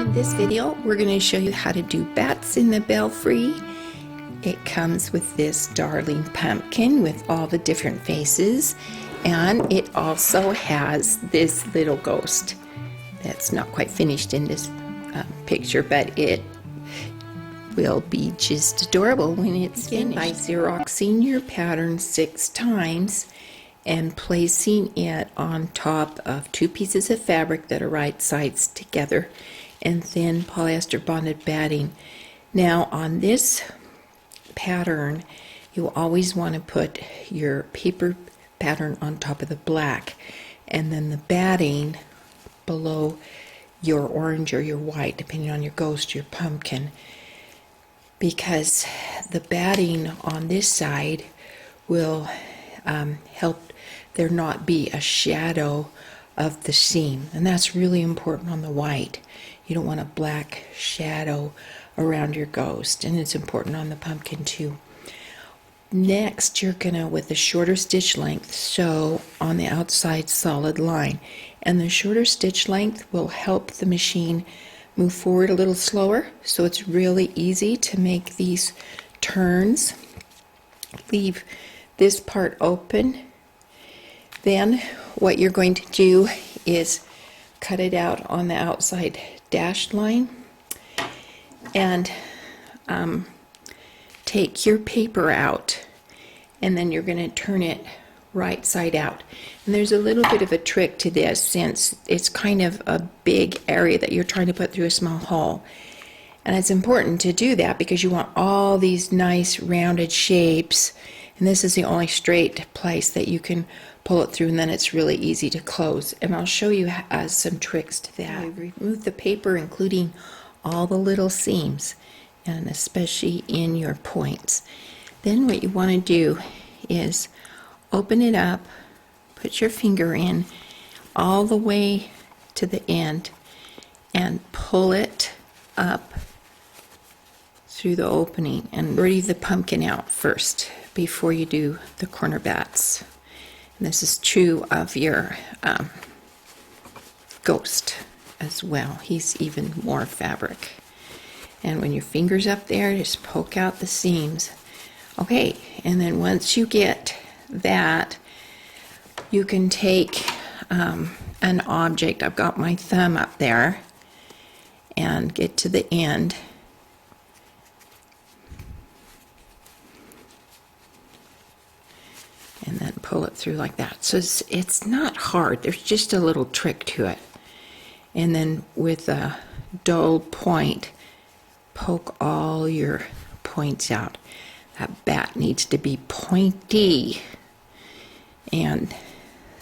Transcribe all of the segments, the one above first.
In this video, we're going to show you how to do bats in the Belfry. It comes with this darling pumpkin with all the different faces, and it also has this little ghost that's not quite finished in this picture, but it will be just adorable when it's finished. By Xeroxing your pattern 6 times and placing it on top of 2 pieces of fabric that are right sides together and thin polyester bonded batting. Now on this pattern, you always want to put your paper pattern on top of the black and then the batting below your orange or your white, depending on your ghost, your pumpkin, because the batting on this side will help there not be a shadow of the seam, and that's really important on the white. You don't want a black shadow around your ghost, and it's important on the pumpkin too. Next, you're gonna, with a shorter stitch length, sew on the outside solid line, and the shorter stitch length will help the machine move forward a little slower, so it's really easy to make these turns. Leave this part open. Then what you're going to do is cut it out on the outside dashed line and take your paper out, and then you're going to turn it right side out. And there's a little bit of a trick to this, since it's kind of a big area that you're trying to put through a small hole, and it's important to do that because you want all these nice rounded shapes, and this is the only straight place that you can pull it through, and then it's really easy to close. And I'll show you some tricks to that. Remove the paper, including all the little seams, and especially in your points. Then what you want to do is open it up, put your finger in all the way to the end, and pull it up through the opening, and ready the pumpkin out first before you do the corner bats. And this is true of your ghost as well. He's even more fabric. And when your finger's up there, just poke out the seams. Okay, and then once you get that, you can take an object. I've got my thumb up there, and get to the end. And then pull it through like that. So it's not hard. There's just a little trick to it. And then with a dull point, poke all your points out. That bat needs to be pointy, and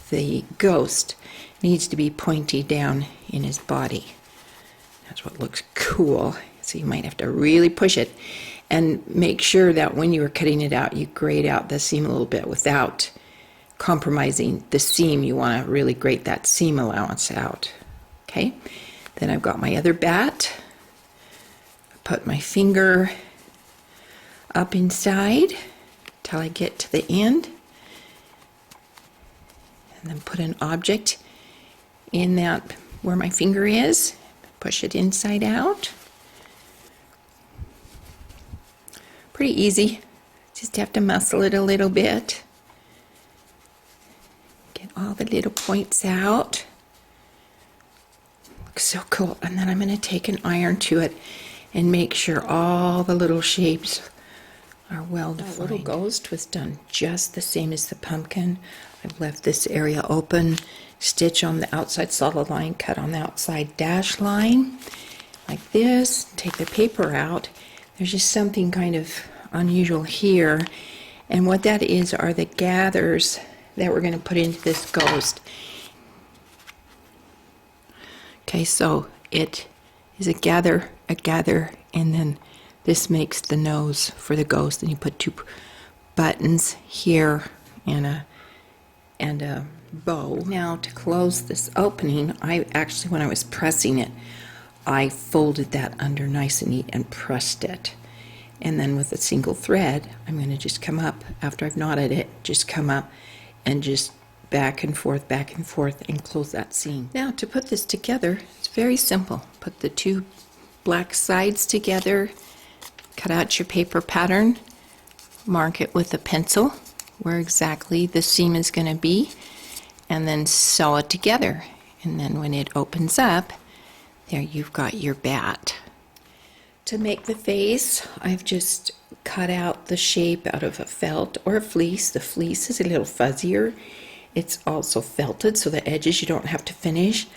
the ghost needs to be pointy down in his body. That's what looks cool. So you might have to really push it, and make sure that when you are cutting it out, you grate out the seam a little bit without compromising the seam. You want to really grate that seam allowance out. Okay, then I've got my other bat. Put my finger up inside till I get to the end, and then put an object in that where my finger is. Push it inside out. Pretty easy. Just have to muscle it a little bit. Get all the little points out. Looks so cool. And then I'm going to take an iron to it and make sure all the little shapes are well defined. That little ghost was done just the same as the pumpkin. I've left this area open, stitch on the outside solid line, cut on the outside dash line like this. Take the paper out. There's just something kind of unusual here, and what that is are the gathers that we're going to put into this ghost. Okay, so it is a gather, and then this makes the nose for the ghost, and you put 2 buttons here and a bow. Now to close this opening, I actually, when I was pressing it, I folded that under nice and neat and pressed it. And then with a single thread, I'm going to just come up, after I've knotted it, just come up and just back and forth, and close that seam. Now to put this together, it's very simple. Put the two black sides together, cut out your paper pattern, mark it with a pencil where exactly the seam is going to be, and then sew it together. And then when it opens up, there you've got your bat. To make the face, I've just cut out the shape out of a felt or a fleece. The fleece is a little fuzzier. It's also felted, so the edges you don't have to finish.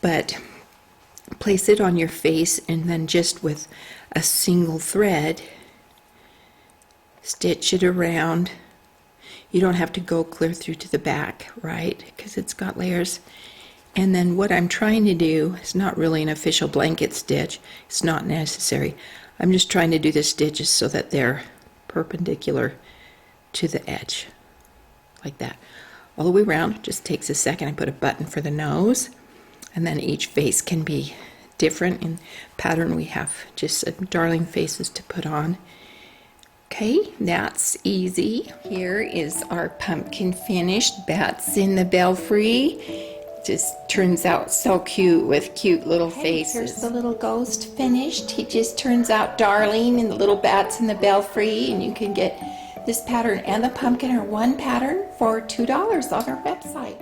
But place it on your face and then just with a single thread, stitch it around. You don't have to go clear through to the back, right? Because it's got layers. And then what I'm trying to do is not really an official blanket stitch. It's not necessary. I'm just trying to do the stitches so that they're perpendicular to the edge, like that. All the way around. It just takes a second. I put a button for the nose, and then each face can be different. In pattern we have just darling faces to put on. Okay, that's easy. Here is our pumpkin finished. Bats in the Belfry. Just turns out so cute with cute little faces. Here's the little ghost finished. He just turns out darling, and the little bats in the Belfry, and you can get this pattern and the pumpkin or one pattern for $2 on our website.